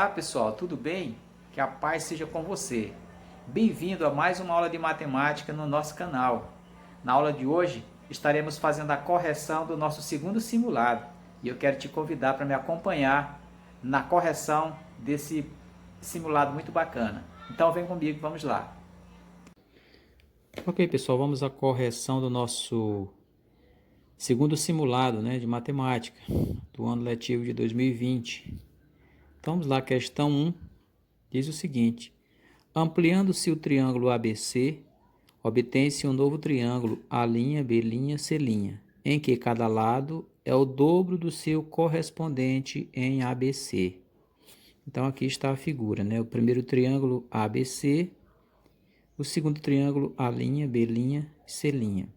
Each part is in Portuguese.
Olá pessoal, tudo bem? Que a paz seja com você. Bem-vindo a mais uma aula de matemática no nosso canal. Na aula de hoje estaremos fazendo a correção do nosso segundo simulado e eu quero te convidar para me acompanhar na correção desse simulado muito bacana. Então vem comigo, vamos lá. Ok pessoal, vamos à correção do nosso segundo simulado, de matemática do ano letivo de 2020. Então vamos lá, questão 1 diz o seguinte: ampliando-se o triângulo ABC, obtém-se um novo triângulo A', B', C', em que cada lado é o dobro do seu correspondente em ABC. Então aqui está a figura, O primeiro triângulo ABC, o segundo triângulo A', B', C'.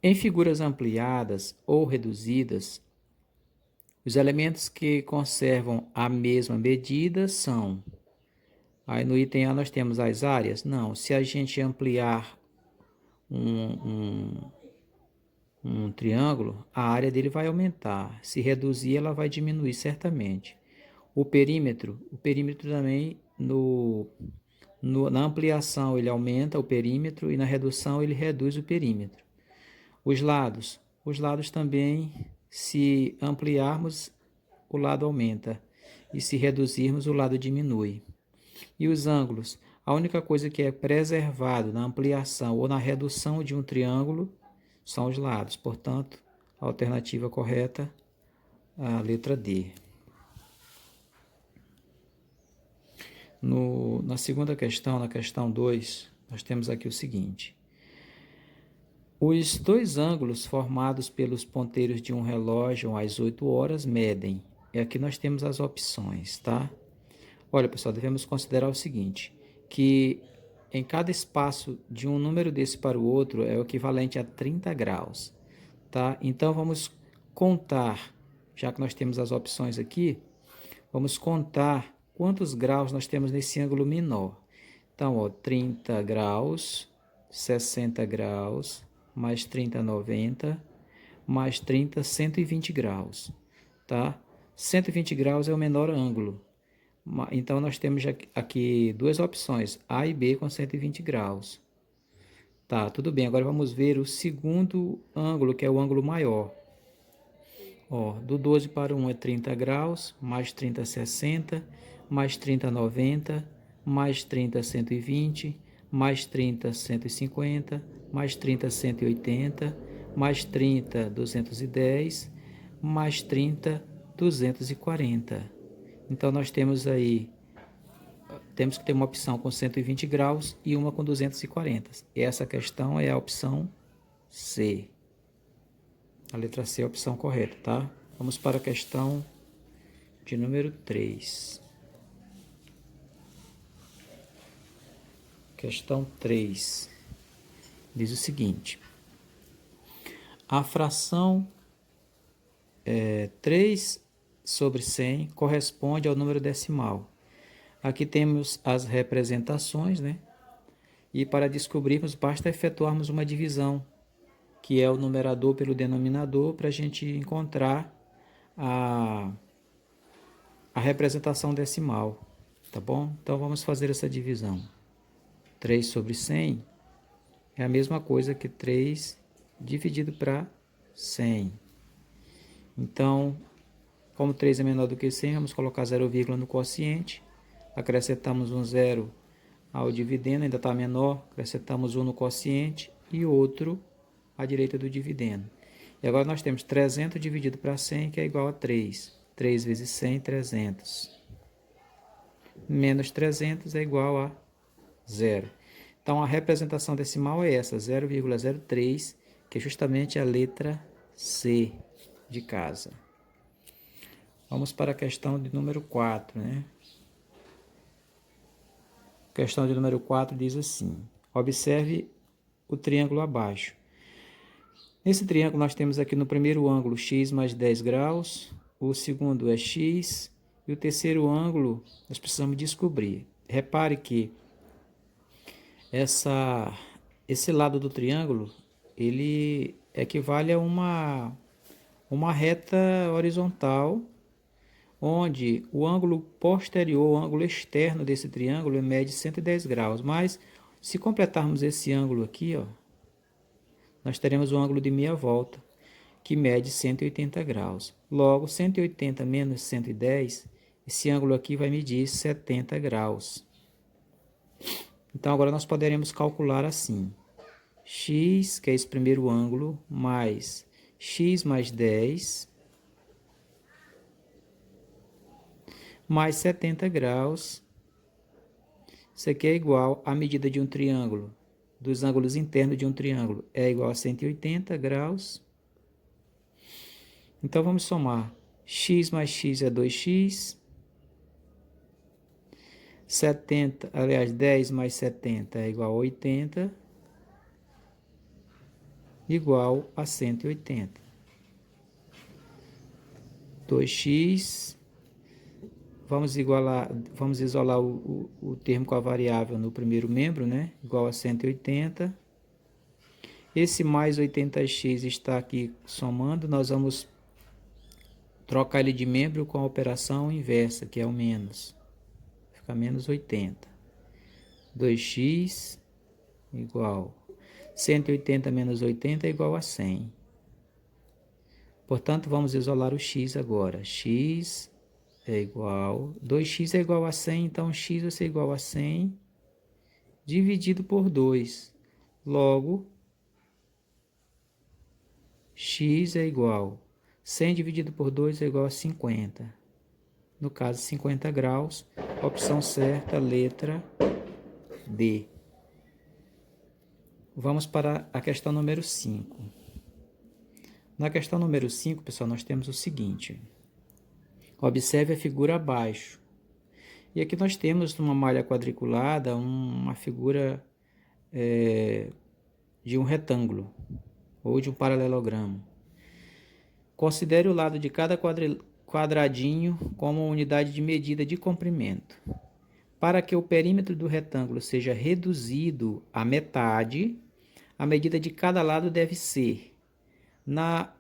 Em figuras ampliadas ou reduzidas, os elementos que conservam a mesma medida são... Aí no item A nós temos as áreas. Não, se a gente ampliar um triângulo, a área dele vai aumentar. Se reduzir, ela vai diminuir certamente. O perímetro também, na ampliação ele aumenta o perímetro e na redução ele reduz o perímetro. Os lados também, se ampliarmos, o lado aumenta. E se reduzirmos, o lado diminui. E os ângulos? A única coisa que é preservado na ampliação ou na redução de um triângulo são os lados. Portanto, a alternativa correta é a letra D. Na segunda questão, na questão 2, nós temos aqui o seguinte: os dois ângulos formados pelos ponteiros de um relógio às 8 horas medem. E aqui nós temos as opções, tá? Olha, pessoal, devemos considerar o seguinte, que em cada espaço de um número desse para o outro é o equivalente a 30 graus, tá? Então, vamos contar, já que nós temos as opções aqui, vamos contar quantos graus nós temos nesse ângulo menor. Então, 30 graus, 60 graus, mais 30, 90, mais 30, 120 graus, tá? 120 graus é o menor ângulo. Então, nós temos aqui duas opções, A e B com 120 graus. Tá, tudo bem. Agora vamos ver o segundo ângulo, que é o ângulo maior. Do 12 para 1 é 30 graus, mais 30, 60, mais 30, 90, mais 30, 120, mais 30, 150, mais 30, 180, mais 30, 210, mais 30, 240. Então, nós temos que ter uma opção com 120 graus e uma com 240. Essa questão é a opção C. A letra C é a opção correta, tá? Vamos para a questão de número 3. Questão 3 diz o seguinte: a fração 3 sobre 100 corresponde ao número decimal. Aqui temos as representações, E para descobrirmos, basta efetuarmos uma divisão, que é o numerador pelo denominador, para a gente encontrar a representação decimal, tá bom? Então, vamos fazer essa divisão. 3 sobre 100 é a mesma coisa que 3 dividido para 100. Então, como 3 é menor do que 100, vamos colocar 0,, no quociente. Acrescentamos um 0 ao dividendo, ainda está menor. Acrescentamos 1 no quociente e outro à direita do dividendo. E agora nós temos 300 dividido para 100, que é igual a 3. 3 vezes 100, 300. Menos 300 é igual a 0. Então, a representação decimal é essa, 0,03, que é justamente a letra C de casa. Vamos para a questão de número 4, Questão de número 4 diz assim: observe o triângulo abaixo. Nesse triângulo nós temos aqui no primeiro ângulo x mais 10 graus, o segundo é x, e o terceiro ângulo nós precisamos descobrir. Repare que esse lado do triângulo, ele equivale a uma reta horizontal, onde o ângulo posterior, o ângulo externo desse triângulo mede 110 graus. Mas, se completarmos esse ângulo aqui, ó, nós teremos o ângulo de meia volta, que mede 180 graus. Logo, 180 menos 110, esse ângulo aqui vai medir 70 graus. Então, agora nós poderemos calcular assim. X, que é esse primeiro ângulo, mais x mais 10, mais 70 graus. Isso aqui é igual à medida de um triângulo, dos ângulos internos de um triângulo, é igual a 180 graus. Então, vamos somar. X mais x é 2x. 70, aliás, 10 mais 70 é igual a 80. Igual a 180. 2x. Vamos isolar o termo com a variável no primeiro membro, né? Igual a 180. Esse mais 80x está aqui somando. Nós vamos trocar ele de membro com a operação inversa, que é o menos. Fica menos 80. 2x igual 180 menos 80 é igual a 100. Portanto, vamos isolar o x agora. X é igual... 2x é igual a 100, então x vai ser igual a 100 dividido por 2. Logo, x é igual... 100 dividido por 2 é igual a 50. No caso, 50 graus. Opção certa, letra D. Vamos para a questão número 5. Na questão número 5, pessoal, nós temos o seguinte. Observe a figura abaixo. E aqui nós temos uma malha quadriculada, uma figura de um retângulo ou de um paralelogramo. Considere o lado de cada quadradinho como unidade de medida de comprimento. Para que o perímetro do retângulo seja reduzido à metade, a medida de cada lado deve ser, na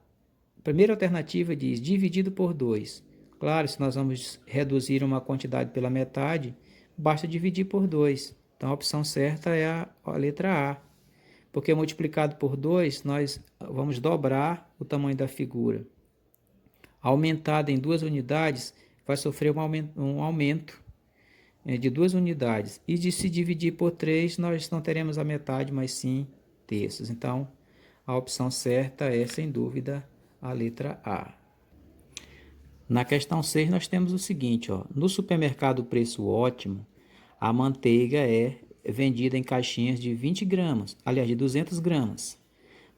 primeira alternativa diz dividido por 2. Claro, se nós vamos reduzir uma quantidade pela metade, basta dividir por 2. Então a opção certa é a letra A. Porque multiplicado por 2, nós vamos dobrar o tamanho da figura. Aumentada em 2 unidades, vai sofrer um aumento de 2 unidades. E de se dividir por 3, nós não teremos a metade, mas sim terços. Então, a opção certa é, sem dúvida, a letra A. Na questão 6, nós temos o seguinte, ó. No supermercado Preço Ótimo, a manteiga é vendida em caixinhas de 20 gramas, aliás, de 200 gramas.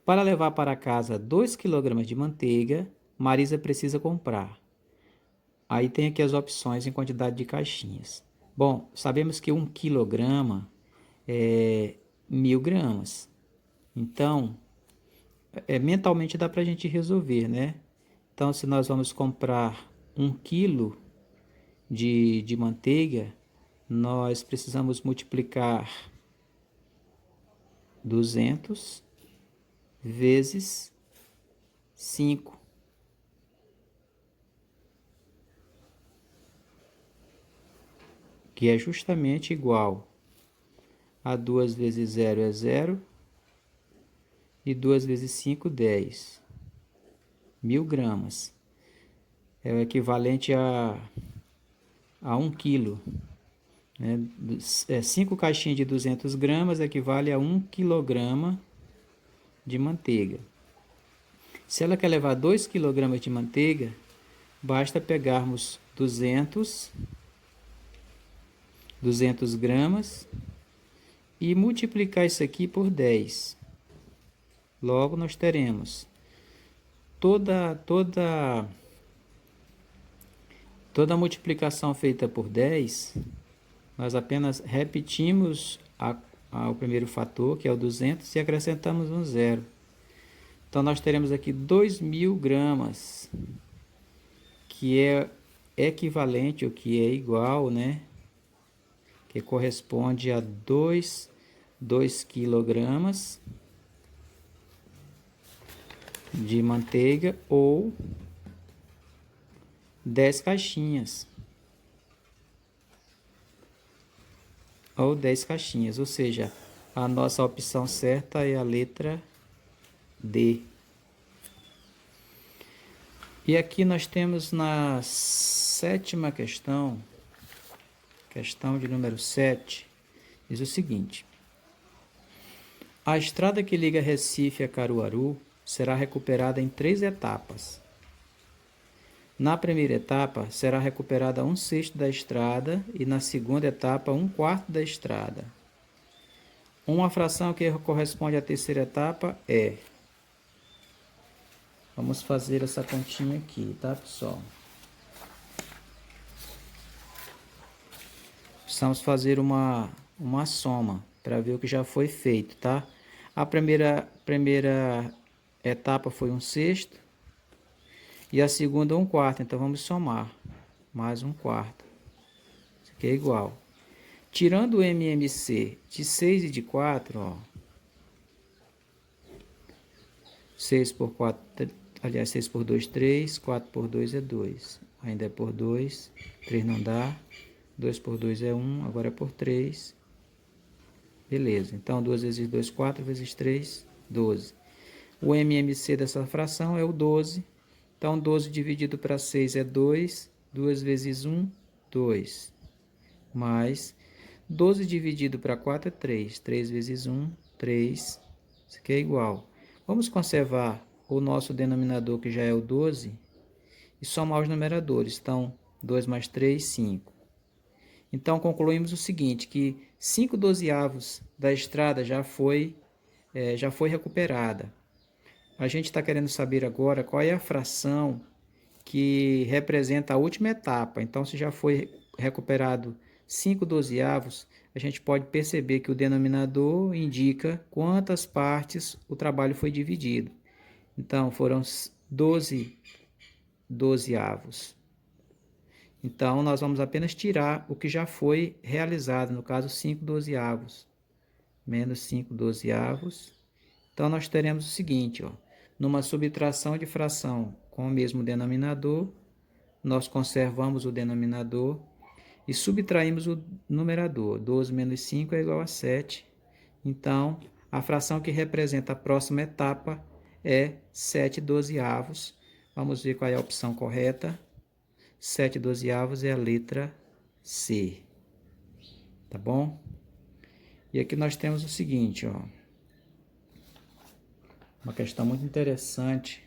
Para levar para casa 2 kg de manteiga, Marisa precisa comprar. Aí tem aqui as opções em quantidade de caixinhas. Bom, sabemos que 1 quilograma é 1000 gramas. Então, mentalmente dá para a gente resolver, né? Então, se nós vamos comprar 1 quilo de manteiga, nós precisamos multiplicar 200 vezes 5. Que é justamente igual a 2 vezes 0 é 0, e 2 vezes 5, 10. 1000 gramas. É o equivalente a 1 quilo. 5 caixinhas de 200 gramas equivale a 1 quilograma de manteiga. Se ela quer levar 2 quilogramas de manteiga, basta pegarmos 200 gramas e multiplicar isso aqui por 10. Logo, nós teremos toda a multiplicação feita por 10, nós apenas repetimos o primeiro fator, que é o 200, e acrescentamos um zero. Então, nós teremos aqui 2.000 gramas, que é equivalente, ou que é igual, né? Que corresponde a 2 quilogramas de manteiga, ou 10 caixinhas. Ou 10 caixinhas, ou seja, a nossa opção certa é a letra D. E aqui nós temos na 7ª questão, questão de número 7, diz o seguinte: a estrada que liga Recife a Caruaru será recuperada em 3 etapas. Na primeira etapa, será recuperada 1/6 da estrada e na segunda etapa, 1/4 da estrada. Uma fração que corresponde à terceira etapa é... Vamos fazer essa continha aqui, tá, pessoal? Precisamos fazer uma soma para ver o que já foi feito, tá? A primeira etapa foi 1/6 e a segunda 1/4, então vamos somar mais 1/4. Isso aqui é igual. Tirando o MMC de 6 e de 4, ó. 6 por 4, aliás, 6 por 2, 3, 4 por 2 é 2. Ainda é por 2, 3 não dá. 2 por 2 é 1, agora é por 3. Beleza, então 2 vezes 2, 4, vezes 3, 12. O MMC dessa fração é o 12. Então 12 dividido para 6 é 2. 2 vezes 1, 2. Mais 12 dividido para 4 é 3. 3 vezes 1, 3. Isso aqui é igual. Vamos conservar o nosso denominador, que já é o 12, e somar os numeradores. Então, 2 mais 3, 5. Então, concluímos o seguinte, que 5/12 da estrada já foi recuperada. A gente está querendo saber agora qual é a fração que representa a última etapa. Então, se já foi recuperado 5/12, a gente pode perceber que o denominador indica quantas partes o trabalho foi dividido. Então, foram 12/12. Então, nós vamos apenas tirar o que já foi realizado, no caso 5/12, menos 5/12. Então, nós teremos o seguinte, ó, numa subtração de fração com o mesmo denominador, nós conservamos o denominador e subtraímos o numerador. 12 menos 5 é igual a 7. Então, a fração que representa a próxima etapa é 7/12. Vamos ver qual é a opção correta. 7/12 é a letra C. Tá bom? E aqui nós temos o seguinte, ó. Uma questão muito interessante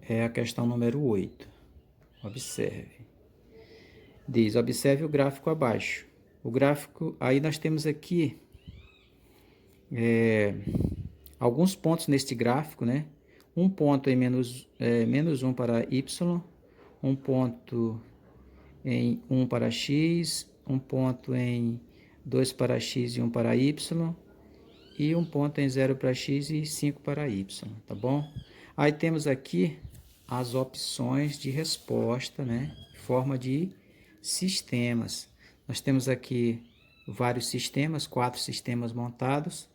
é a questão número 8. Observe. Diz, observe o gráfico abaixo. O gráfico, aí nós temos aqui alguns pontos neste gráfico, né? Um ponto em menos 1 para y, um ponto em 1 para x, um ponto em 2 para x e 1 para y, e um ponto em 0 para x e 5 para y, tá bom? Aí temos aqui as opções de resposta, né? Forma de sistemas. Nós temos aqui vários sistemas, 4 sistemas montados,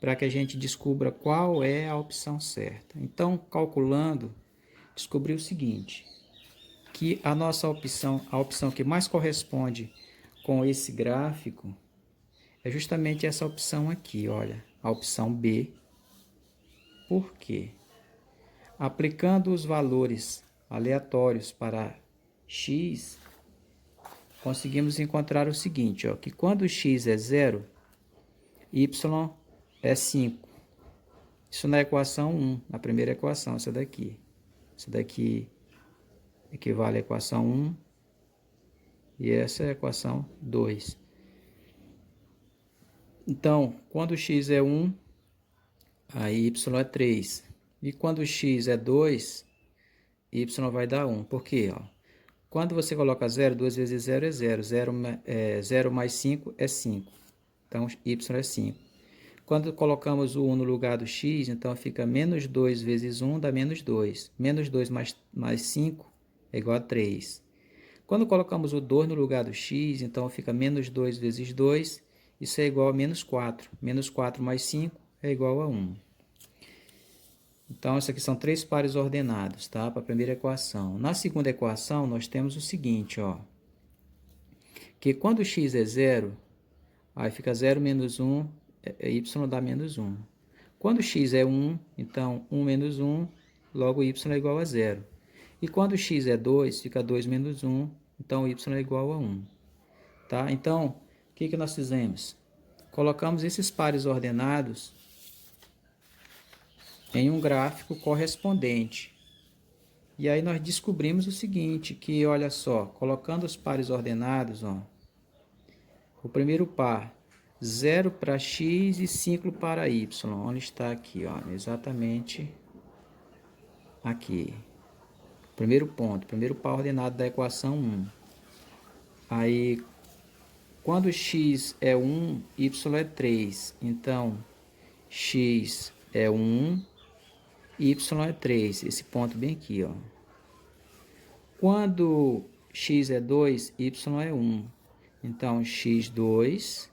para que a gente descubra qual é a opção certa. Então, calculando, descobri o seguinte, que a nossa opção, a opção que mais corresponde com esse gráfico, é justamente essa opção aqui, olha, a opção B. Por quê? Aplicando os valores aleatórios para x, conseguimos encontrar o seguinte, ó, que quando x é 0, y é 5. Isso na equação 1, na primeira equação, essa daqui. Essa daqui equivale à equação 1 e essa é a equação 2. Então, quando x é 1, aí y é 3. E quando x é 2, y vai dar 1. Por quê? Ó, quando você coloca 0, 2 vezes 0 é 0. 0 mais 5 é 5. Então, y é 5. Quando colocamos o 1 no lugar do x, então fica menos 2 vezes 1 dá menos 2. Menos 2 mais 5 é igual a 3. Quando colocamos o 2 no lugar do x, então fica menos 2 vezes 2, isso é igual a menos 4. Menos 4 mais 5 é igual a 1. Então, isso aqui são 3 pares ordenados, tá? Para a primeira equação. Na segunda equação, nós temos o seguinte, ó. Que quando x é 0, aí fica 0 menos 1, y dá menos 1. Quando x é 1, então 1 menos 1, logo y é igual a 0. E quando x é 2, fica 2 menos 1, então y é igual a 1. Tá? Então, o que nós fizemos? Colocamos esses pares ordenados em um gráfico correspondente. E aí nós descobrimos o seguinte, que olha só, colocando os pares ordenados, ó, o primeiro par, 0 para x e 5 para y. Onde está aqui? Ó, exatamente aqui. Primeiro ponto, primeiro par ordenado da equação 1. Aí, quando x é 1, y é 3. Então, x é 1, y é 3. Esse ponto bem aqui, ó. Quando x é 2, y é 1. Então, x2,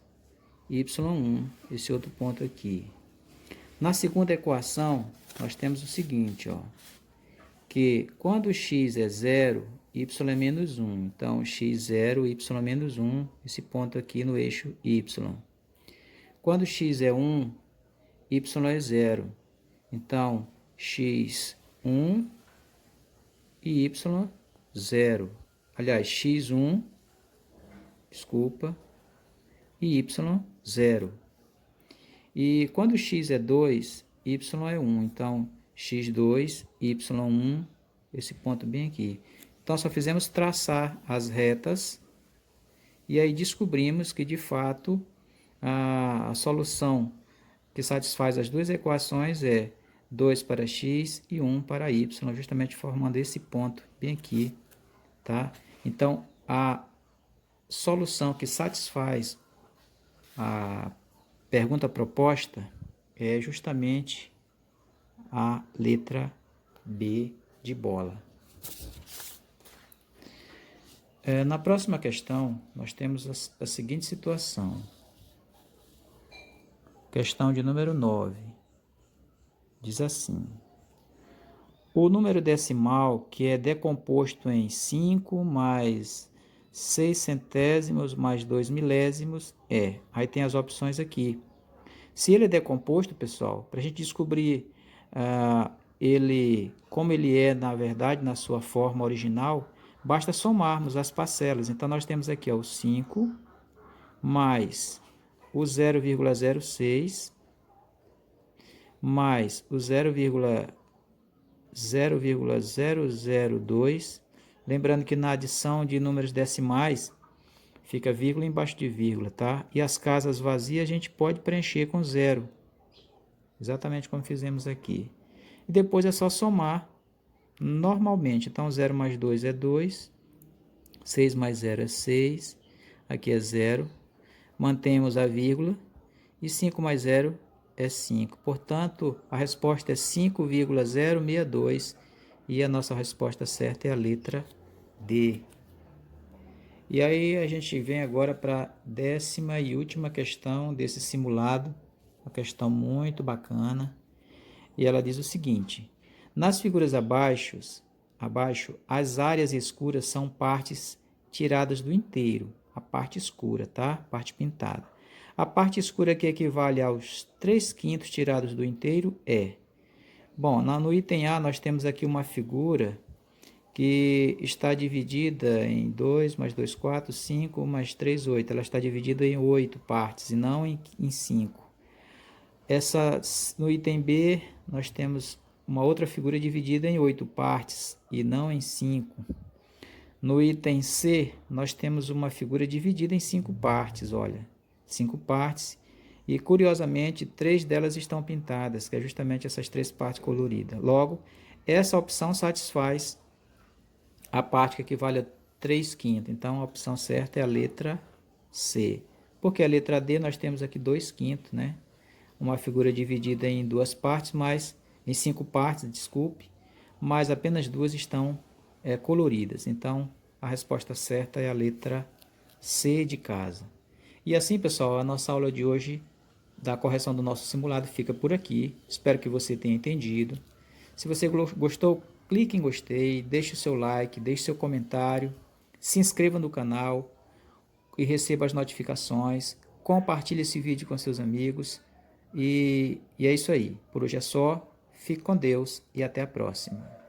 y1. Esse outro ponto aqui. Na segunda equação, nós temos o seguinte, ó. Que quando x é 0, y é menos 1. Então, x0, y é menos 1. Esse ponto aqui no eixo y. Quando x é 1, y é 0. Então, x1 e y 0. Aliás, x1, desculpa, e y 0. E quando x é 2, y é 1. Então, x2, y1, esse ponto bem aqui. Então, só fizemos traçar as retas e aí descobrimos que, de fato, a solução que satisfaz as duas equações é 2 para x e 1 para y, justamente formando esse ponto bem aqui, tá? Então, a solução que satisfaz a pergunta proposta é justamente a letra B de bola. Na próxima questão, nós temos a seguinte situação. Questão de número 9. Diz assim: o número decimal que é decomposto em 5 mais 6 centésimos mais 2 milésimos é. Aí tem as opções aqui. Se ele é decomposto, pessoal, para a gente descobrir como ele é, na verdade, na sua forma original, basta somarmos as parcelas. Então, nós temos aqui, ó, o 5 mais o 0,06 mais o 0,002. Lembrando que na adição de números decimais, fica vírgula embaixo de vírgula, tá? E as casas vazias a gente pode preencher com 0. Exatamente como fizemos aqui. E depois é só somar normalmente. Então, 0 mais 2 é 2. 6 mais 0 é 6. Aqui é 0. Mantemos a vírgula. E 5 mais 0 é 5. Portanto, a resposta é 5,062. E a nossa resposta certa é a letra D. E aí a gente vem agora para a 10ª e última questão desse simulado. Uma questão muito bacana. E ela diz o seguinte: nas figuras abaixo, as áreas escuras são partes tiradas do inteiro. A parte escura, tá? Parte pintada. A parte escura que equivale aos 3/5 tirados do inteiro é... Bom, no item A nós temos aqui uma figura que está dividida em 2 mais 2, 4, 5 mais 3, 8. Ela está dividida em 8 partes e não em 5. No item B, nós temos uma outra figura dividida em 8 partes e não em 5. No item C, nós temos uma figura dividida em 5 partes, olha. 5 partes. E, curiosamente, 3 delas estão pintadas, que é justamente essas 3 partes coloridas. Logo, essa opção satisfaz a parte que equivale a 3/5. Então, a opção certa é a letra C. Porque a letra D nós temos aqui 2/5, né? Uma figura dividida em 2 partes, em 5 partes, desculpe, mas apenas 2 estão coloridas. Então, a resposta certa é a letra C de casa. E assim, pessoal, a nossa aula de hoje da correção do nosso simulado fica por aqui. Espero que você tenha entendido. Se você gostou, clique em gostei, deixe o seu like, deixe seu comentário, se inscreva no canal e receba as notificações. Compartilhe esse vídeo com seus amigos. E é isso aí. Por hoje é só. Fique com Deus e até a próxima.